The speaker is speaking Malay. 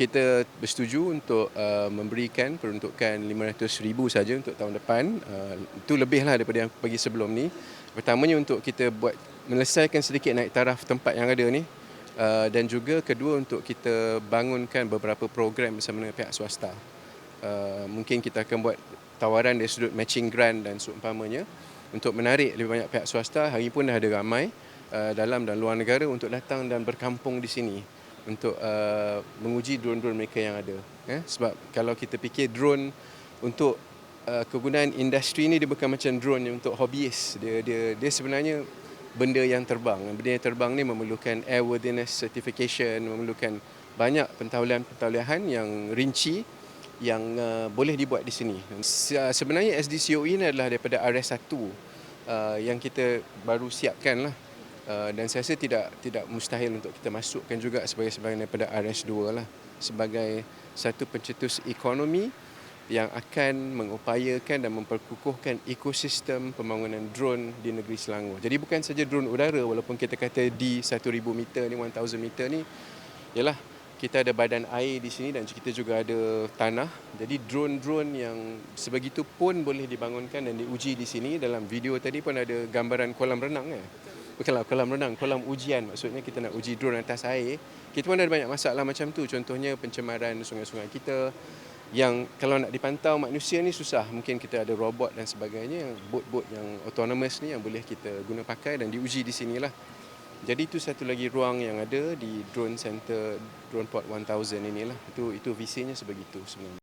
kita bersetuju untuk memberikan peruntukan 500,000 saja untuk tahun depan. Itu lebihlah daripada yang bagi sebelum ni. Pertamanya untuk kita menyelesaikan sedikit naik taraf tempat yang ada ni. Dan juga kedua untuk kita bangunkan beberapa program bersama dengan pihak swasta. Mungkin kita akan buat tawaran dari sudut matching grant dan seumpamanya untuk menarik lebih banyak pihak swasta. Hari pun dah ada ramai dalam dan luar negara untuk datang dan berkampung di sini untuk menguji drone-drone mereka yang ada. Sebab kalau kita fikir drone untuk kegunaan industri ni, dia bukan macam drone yang untuk hobbyist. Dia sebenarnya benda yang terbang. Benda yang terbang ni memerlukan airworthiness certification, memerlukan banyak pentaulian-pentaulian yang rinci yang boleh dibuat di sini. Sebenarnya SDCOE ni adalah daripada RS1 yang kita baru siapkan lah. Dan saya rasa tidak mustahil untuk kita masukkan juga sebagai sebahagian daripada RS2 lah, sebagai satu pencetus ekonomi yang akan mengupayakan dan memperkukuhkan ekosistem pembangunan drone di negeri Selangor. Jadi bukan saja drone udara, walaupun kita kata di 1,000 meter ni, 1,000 meter ni, ialah kita ada badan air di sini dan kita juga ada tanah. Jadi drone-drone yang sebegitu pun boleh dibangunkan dan diuji di sini. Dalam video tadi pun ada gambaran kolam renang. Bukanlah kolam renang, kolam ujian. Maksudnya kita nak uji drone atas air. Kita pun ada banyak masalah macam tu. Contohnya pencemaran sungai-sungai kita yang kalau nak dipantau manusia ni susah. Mungkin kita ada robot dan sebagainya, bot-bot yang autonomous ni yang boleh kita guna pakai dan diuji di sinilah. Jadi itu satu lagi ruang yang ada di Drone Center, Droneport 1000 inilah. Itu visinya sebegitu sebenarnya.